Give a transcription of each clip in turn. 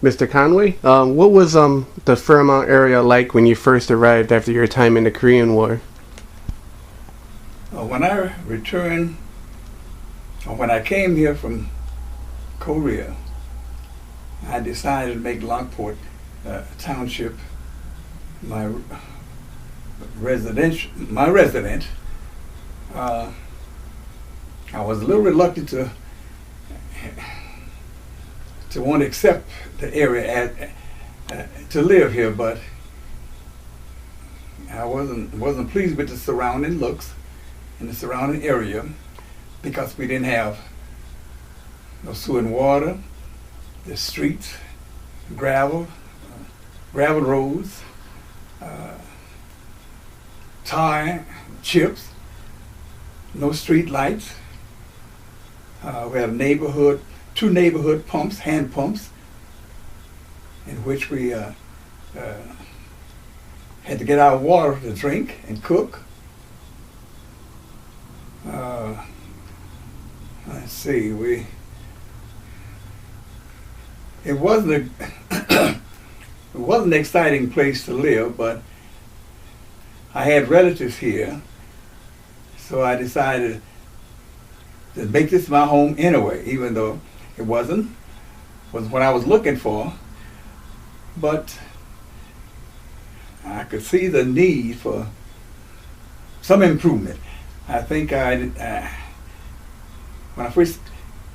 Mr. Conway, what was the Fairmount area like when you first arrived after your time in the Korean War? When I returned, or when I came here from Korea, I decided to make Lockport Township my resident. I was a little reluctant to want to accept the area to live here, but I wasn't pleased with the surrounding looks in the surrounding area because we didn't have no sewer and water, the streets, gravel roads, tar, chips, no street lights. We have two neighborhood pumps, hand pumps, in which we had to get our water to drink and cook. Let's see, it wasn't an exciting place to live, but I had relatives here, so I decided to make this my home anyway, even though it wasn't what I was looking for. But I could see the need for some improvement. I think when I first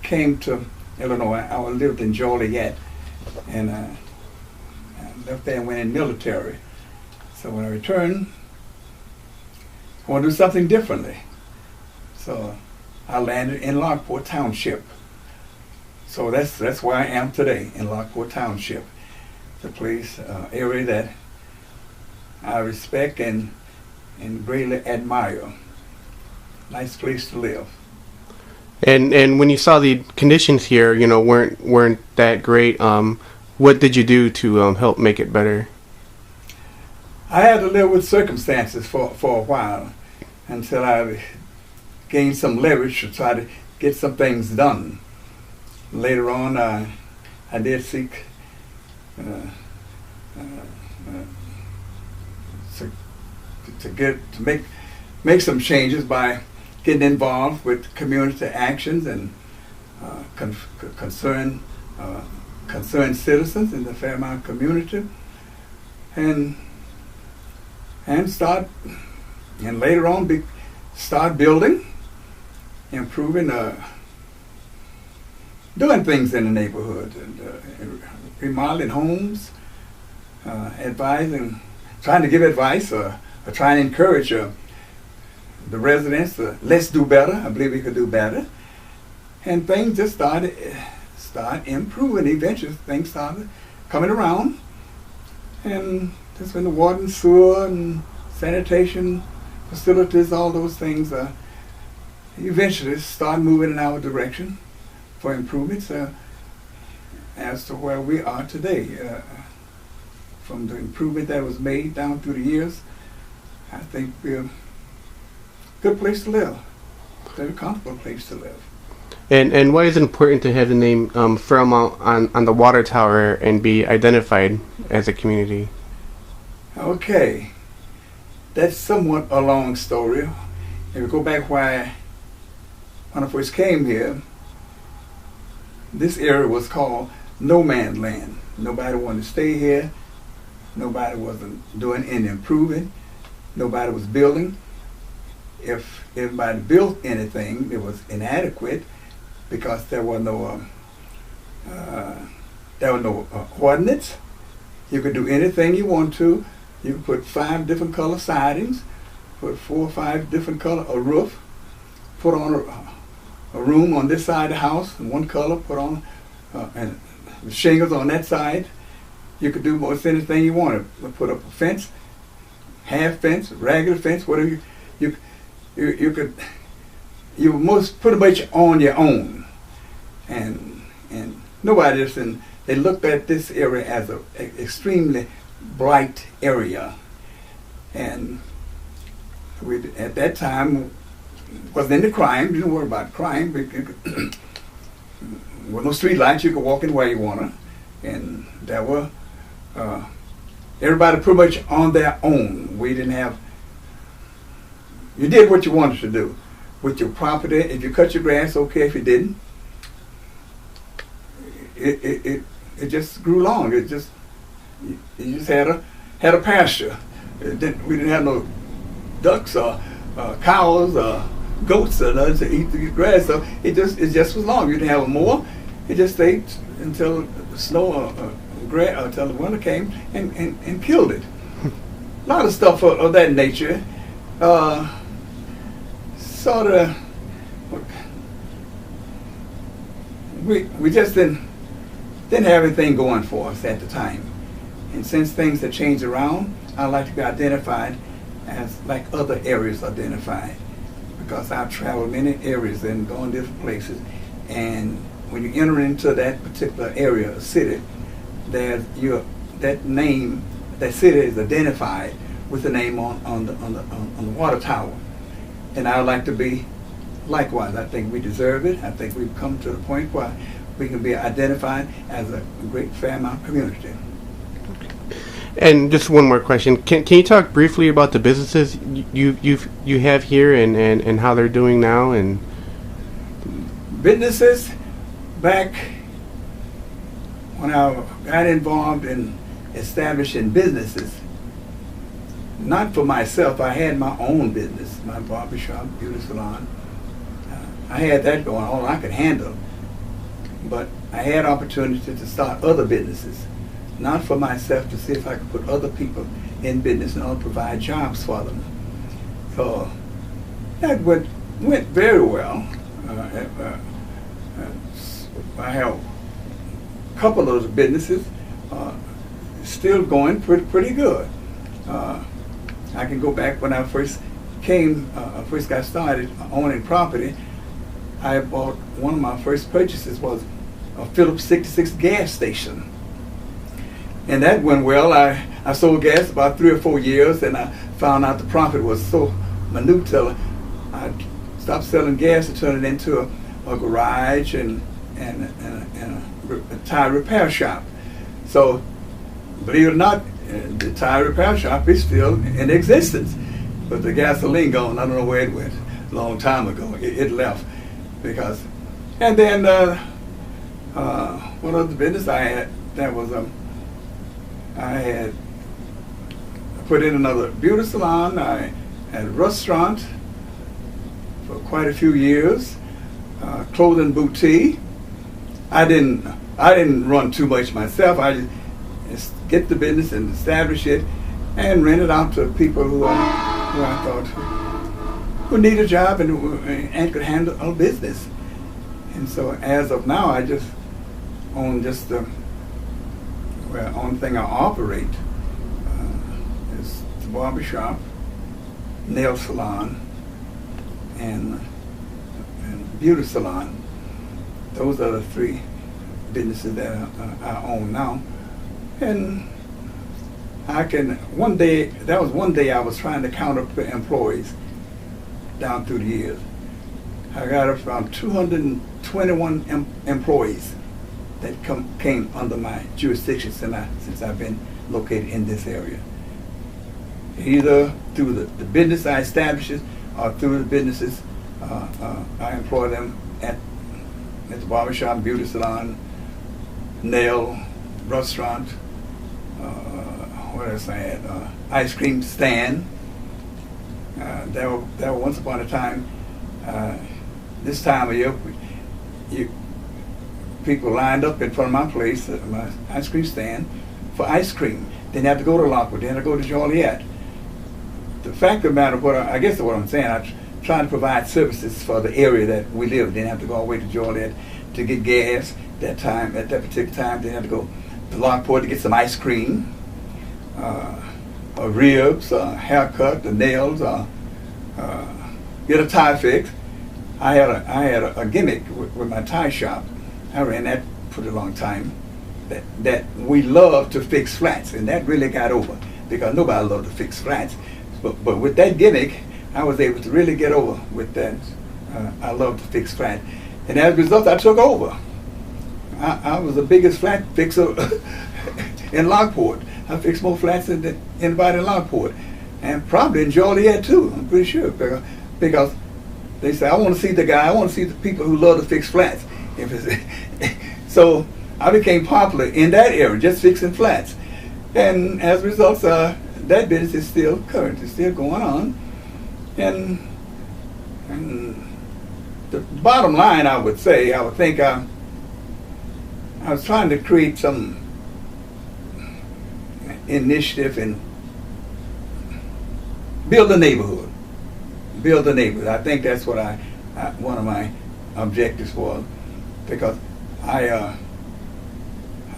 came to Illinois, I lived in Joliet, and I left there and went in military. So when I returned, I want to do something differently. So I landed in Lockport Township. So that's where I am today, in Lockport Township, the place, area that I respect and greatly admire. Nice place to live. And when you saw the conditions here, weren't that great, what did you do to help make it better? I had to live with circumstances for a while until I gained some leverage to try to get some things done. Later on, I did seek to make some changes by getting involved with community actions and concerned citizens in the Fairmount community, and later on start building, improving, doing things in the neighborhood, and remodeling homes, advising, trying to give advice or trying to encourage the residents to let's do better. I believe we could do better, and things just start improving. Eventually, things started coming around, and that's when the water and sewer and sanitation facilities, all those things, eventually start moving in our direction for improvements as to where we are today. From the improvement that was made down through the years, I think we're a good place to live, very comfortable place to live. And why is it important to have the name Fairmount on the water tower and be identified as a community? Okay, that's somewhat a long story. If we go back when I first came here, this area was called no man's land. Nobody wanted to stay here. Nobody wasn't doing any improving. Nobody was building. If everybody built anything, it was inadequate because there were no ordinance. You could do anything you want to. You could put 5 different color sidings, put 4 or 5 different color a roof, put on a room on this side of the house in one color, put on and shingles on that side. You could do most anything you wanted. Put up a fence, half fence, regular fence, whatever you could. You were most pretty much on your own, and nobody just. And they looked at this area as an extremely bright area, and we at that time wasn't into crime. Didn't worry about crime. With no street lights, you could walk in where you wanna. and there were everybody pretty much on their own. We didn't have. You did what you wanted to do with your property. If you cut your grass, okay. If you didn't, it just grew long. It just you just had a pasture. We didn't have no ducks or cows or goats or nothing to eat the grass. So it just was long. You didn't have a mower. It just stayed until the snow or until the winter came and killed it. A lot of stuff of that nature. Sort of, we just didn't have anything going for us at the time. And since things have changed around, I like to be identified as like other areas identified, because I've traveled many areas and gone different places. And when you enter into that particular area, or city, that name, that city is identified with the name on the water tower. And I would like to be likewise. I think we deserve it. I think we've come to the point where we can be identified as a great Fairmount community. And just one more question. Can you talk briefly about the businesses you have here and how they're doing now? And businesses, back when I got involved in establishing businesses, not for myself. I had my own business, my barbershop, beauty salon. I had that going on. I could handle. But I had opportunity to start other businesses, not for myself, to see if I could put other people in business and I'll provide jobs for them. So that went very well. I have a couple of those businesses still going pretty good. I can go back when I first got started owning property. I bought, one of my first purchases was a Phillips 66 gas station. And that went well. I sold gas about 3 or 4 years, and I found out the profit was so minute till I stopped selling gas and turned it into a garage and a tire repair shop. So, believe it or not, the tire repair shop is still in existence, but the gasoline gone. I don't know where it went. A long time ago, it left because. And then one other business I had, that was I had put in another beauty salon. I had a restaurant for quite a few years, clothing boutique. I didn't run too much myself. I just get the business and establish it and rent it out to people who I thought who need a job and could handle a business. And so as of now, I just own just the only thing I operate is the barbershop, nail salon, and beauty salon. Those are the 3 businesses that I own now. And one day I was trying to count up the employees down through the years. I got around 221 employees that came under my jurisdiction since I've been located in this area. Either through the business I established or through the businesses I employ them at the barbershop, beauty salon, nail, restaurant, what else I had? Ice cream stand. There were once upon a time, this time of year, people lined up in front of my place, my ice cream stand, for ice cream. They didn't have to go to Lockport, they had to go to Joliet. The fact of the matter, I guess what I'm saying, I try to provide services for the area that we live. They didn't have to go all the way to Joliet to get gas at that particular time. They had to go to Lockport to get some ice cream, ribs, haircut, the nails, get a tie fix. I had a gimmick with my tie shop. I ran that for a long time. That we love to fix flats, and that really got over because nobody loved to fix flats. But with that gimmick, I was able to really get over with that. I love to fix flats, and as a result, I took over. I was the biggest flat fixer in Lockport. I fixed more flats than anybody in Lockport, and probably in Joliet too. I'm pretty sure, because they say, I want to see the guy. I want to see the people who love to fix flats. If it's so, I became popular in that area, just fixing flats, and as a result, that business is still current. It's still going on, and the bottom line, I would think I was trying to create some initiative and build a neighborhood. Build a neighborhood. I think that's what one of my objectives was, because I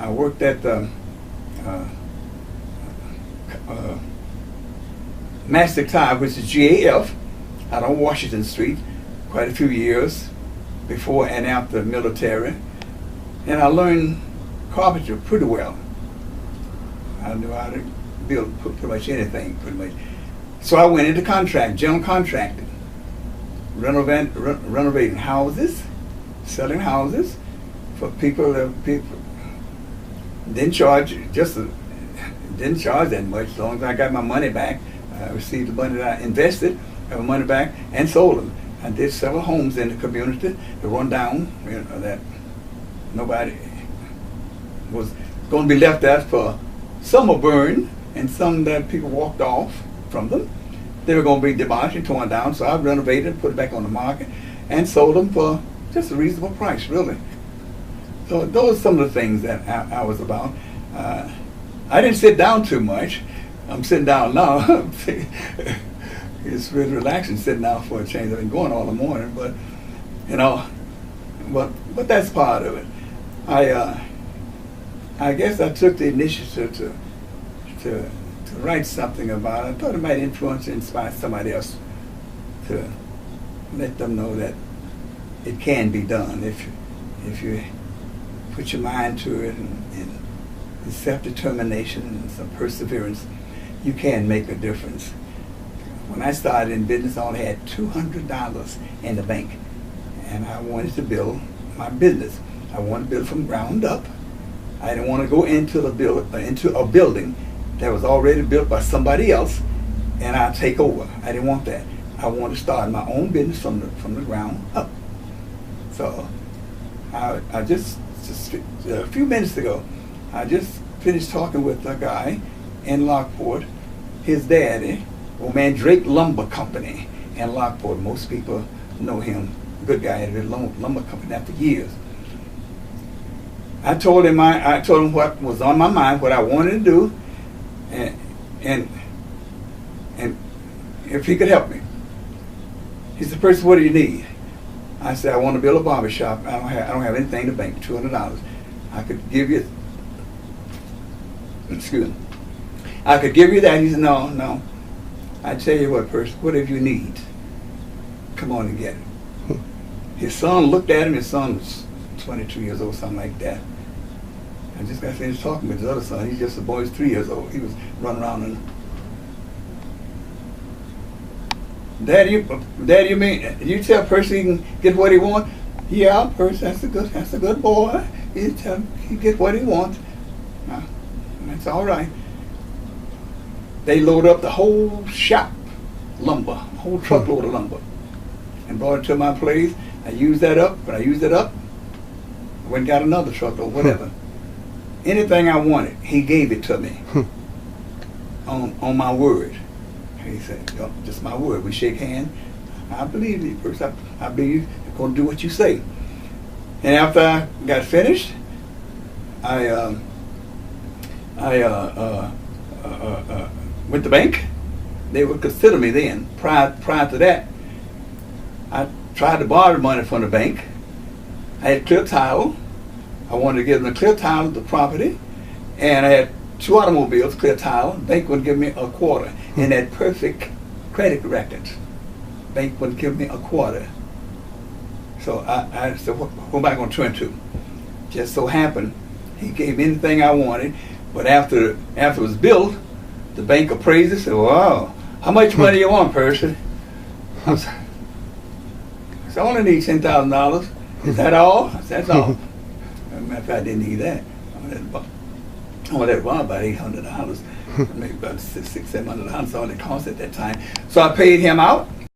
worked at the Mastic Tire, which is GAF, out on Washington Street, quite a few years before and after the military, and I learned carpentry pretty well. I knew how to build pretty much anything, pretty much. So I went into general contracting, renovating houses, selling houses for people. Didn't charge that much. As long as I got my money back, I received the money that I invested, got my money back, and sold them. I did several homes in the community that run down, that nobody was going to be left out for. Some were burned, and some that people walked off from them. They were going to be demolished and torn down, so I renovated, put it back on the market, and sold them for just a reasonable price, really. So those are some of the things that I was about. I didn't sit down too much. I'm sitting down now. It's really relaxing sitting down for a change. I've been going all the morning, but but that's part of it. I guess I took the initiative to write something about it. I thought it might influence and inspire somebody else, to let them know that it can be done if you put your mind to it and self-determination and some perseverance. You can make a difference. When I started in business, I only had $200 in the bank, and I wanted to build my business. I wanted to build from ground up. I didn't want to go into a building that was already built by somebody else, and I'd take over. I didn't want that. I wanted to start my own business from the ground up. So I just a few minutes ago, I just finished talking with a guy in Lockport. His daddy, old man Drake Lumber Company in Lockport. Most people know him. Good guy, had a lumber company now for years. I told him what was on my mind, what I wanted to do, and if he could help me. He said, "Percy, what do you need?" I said, "I want to build a barber shop. I don't have anything to bank. $200. I could give you. Excuse me. I could give you that." He said, "No. I tell you what, Percy, whatever you need, come on and get it." His son looked at him. His son was 22 years old, something like that. I just got finished talking with his other son. He's just a boy, he's 3 years old. He was running around and, Daddy, you mean you tell Percy he can get what he wants? Yeah, Percy, that's a good boy. He get what he wants. That's all right. They load up the whole shop, lumber, whole truckload of lumber, and brought it to my place. I used that up. When I used it up, I went and got another truckload, whatever. Anything I wanted, he gave it to me on my word. He said, "Just my word. We shake hands. I believe you, Percy. I believe you're going to do what you say." And after I got finished, I went to the bank. They would consider me then. Prior to that, I tried to borrow money from the bank. I had clear title. I wanted to give them a clear title of the property, and I had 2 automobiles, clear title. The bank would give me a quarter, and that perfect credit record. Bank wouldn't give me a quarter. So I said, what am I going to turn to? Just so happened, he gave me anything I wanted, but after it was built, the bank appraised it. Said, "Wow, how much money you want, Percy?" I said, "I only need $10,000. Is that all?" I said, "That's all." matter of fact, I didn't need that. I that was about $800, maybe about $600, $700. All it cost at that time. So I paid him out.